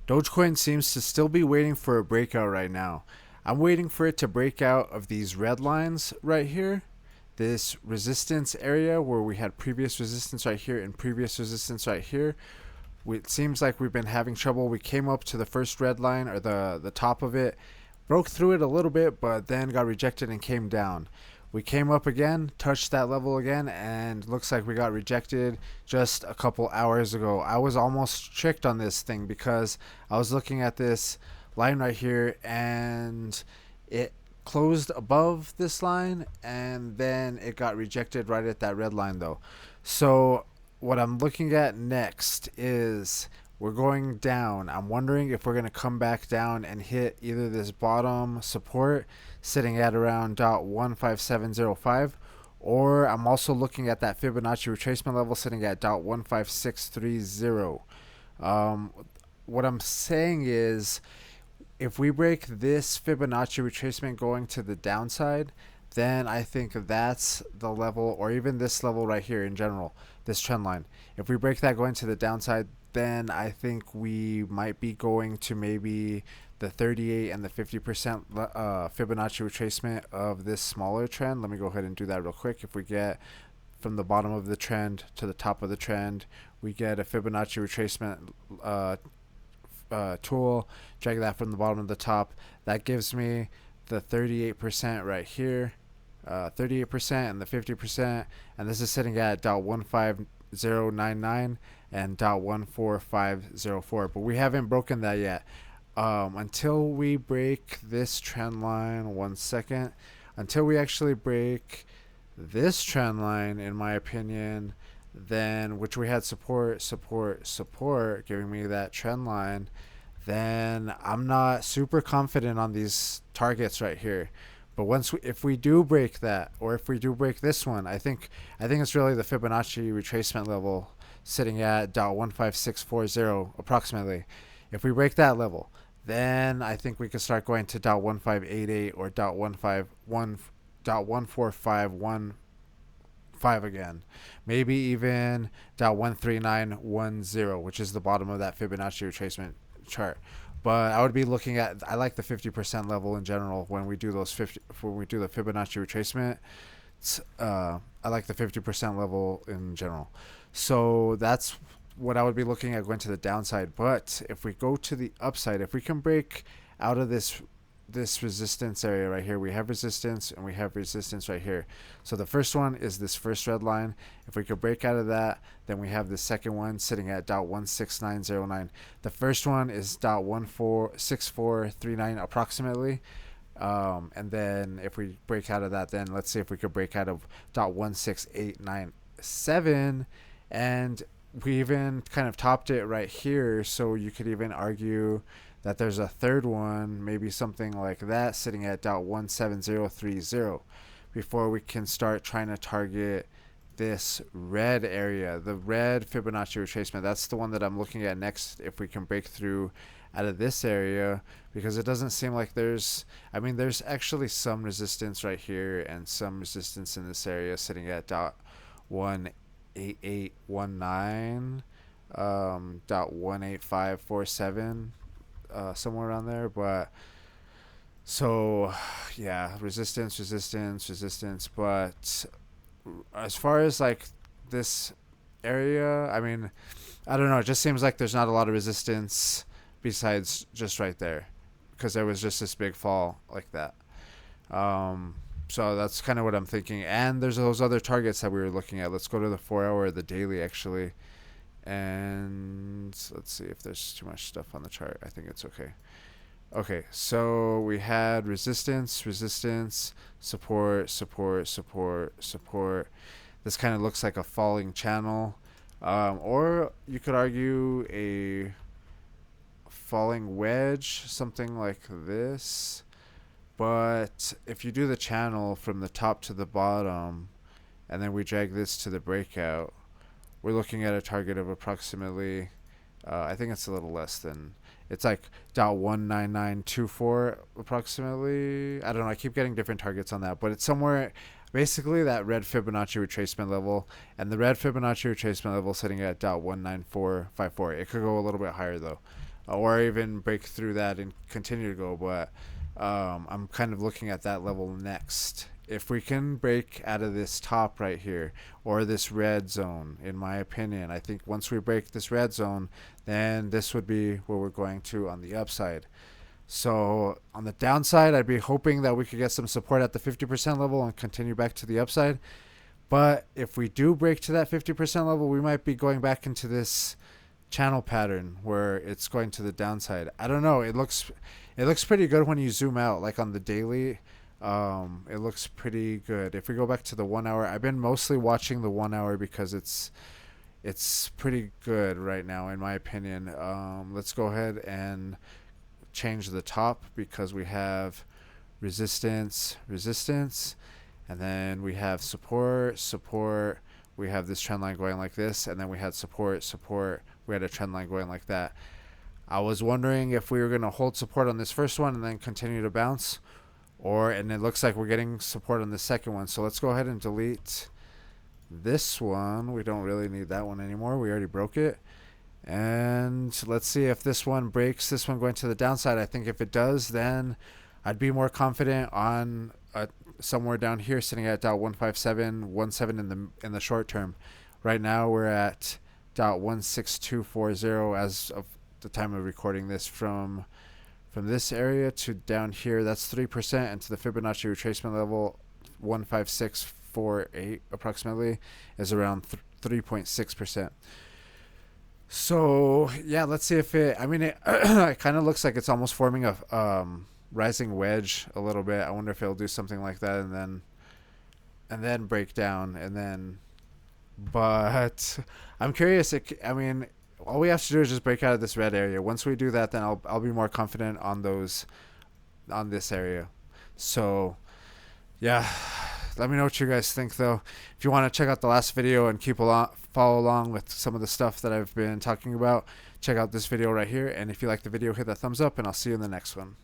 Dogecoin seems to still be waiting for a breakout right now. I'm waiting for it to break out of these red lines right here. This resistance area where we had previous resistance right here and previous resistance right here. It seems like we've been having trouble. We came up to the first red line, or the top of it, broke through it a little bit, but then got rejected and came down. We came up again, touched that level again, and looks like we got rejected just a couple hours ago. I was almost tricked on this thing because I was looking at this line right here and it closed above this line and then it got rejected right at that red line though. So what I'm looking at next is we're going down. I'm wondering if we're going to come back down and hit either this bottom support sitting at around 15705, or I'm also looking at that Fibonacci retracement level sitting at 15630. What I'm saying is if we break this Fibonacci retracement going to the downside, then I think that's the level, or even this level right here in general, this trend line. If we break that going to the downside, then I think we might be going to maybe the 38 and the 50% Fibonacci retracement of this smaller trend. Let me go ahead and do that real quick. If we get from the bottom of the trend to the top of the trend, we get a Fibonacci retracement tool, drag that from the bottom to the top. That gives me the 38% right here, 38% and the 50%, and this is sitting at 15099 and 14504, but we haven't broken that yet. Until we break this trend line, one second, until we actually break this trend line, in my opinion, then which we had support, giving me that trend line, then I'm not super confident on these targets right here. But if we do break that, or if we do break this one, I think it's really the Fibonacci retracement level sitting at 15640 approximately. If we break that level, then I think we could start going to 1588 or 14515 again, maybe even 13910, which is the bottom of that Fibonacci retracement chart. But I would be looking at, I like the 50% level in general when we do those when we do the Fibonacci retracement. I like the 50% level in general. So that's what I would be looking at going to the downside. But if we go to the upside, if we can break out of this resistance area right here, we have resistance and we have resistance right here. So the first one is this first red line. If we could break out of that, then we have the second one sitting at 16909. The first one is 16439 approximately. And then if we break out of that, then let's see if we could break out of 16897, and we even kind of topped it right here. So you could even argue that there's a third one, maybe something like that, sitting at 17030 before we can start trying to target this red area, the red Fibonacci retracement. That's the one that I'm looking at next, if we can break through out of this area, because it doesn't seem like there's actually some resistance right here and some resistance in this area sitting at 18819, 18547, somewhere around there. But so yeah, resistance. But as far as like this area, I mean, I don't know, it just seems like there's not a lot of resistance besides just right there, because there was just this big fall like that. So that's kind of what I'm thinking. And there's those other targets that we were looking at. Let's go to the 4-hour or the daily actually, and let's see if there's too much stuff on the chart. I think it's okay. Okay, so we had resistance, support. This kind of looks like a falling channel, or you could argue a falling wedge, something like this. But if you do the channel from the top to the bottom, and then we drag this to the breakout, we're looking at a target of approximately, I think it's a little less than, it's like 19924 approximately. I don't know, I keep getting different targets on that, but it's somewhere, basically that red Fibonacci retracement level, and the red Fibonacci retracement level sitting at 19454. It could go a little bit higher though. or even break through that and continue to go. But I'm kind of looking at that level next. If we can break out of this top right here or this red zone, in my opinion, I think once we break this red zone, then this would be where we're going to on the upside. So on the downside, I'd be hoping that we could get some support at the 50% level and continue back to the upside. But if we do break to that 50% level, we might be going back into this channel pattern where it's going to the downside. I don't know. It looks pretty good when you zoom out, like on the daily. It looks pretty good. If we go back to the 1 hour, I've been mostly watching the 1 hour because it's pretty good right now, in my opinion. Let's go ahead and change the top because we have resistance, and then we have support. We have this trend line going like this, and then we had support. We had a trend line going like that. I was wondering if we were going to hold support on this first one and then continue to bounce, and it looks like we're getting support on the second one. So let's go ahead and delete this one. We don't really need that one anymore. We already broke it. And let's see if this one breaks, this one going to the downside. I think if it does, then I'd be more confident on somewhere down here sitting at .15717 in the short term. Right now we're at .16240 as of the time of recording this. From this area to down here, that's 3%, and to the Fibonacci retracement level 15648 approximately is around 3.6%. So yeah, let's see if it it kind of looks like it's almost forming a rising wedge a little bit. I wonder if it'll do something like that and then break down, but I'm curious. All we have to do is just break out of this red area. Once we do that, then I'll be more confident on this area. So yeah, let me know what you guys think, though. If you want to check out the last video and follow along with some of the stuff that I've been talking about, check out this video right here. And if you like the video, hit that thumbs up, and I'll see you in the next one.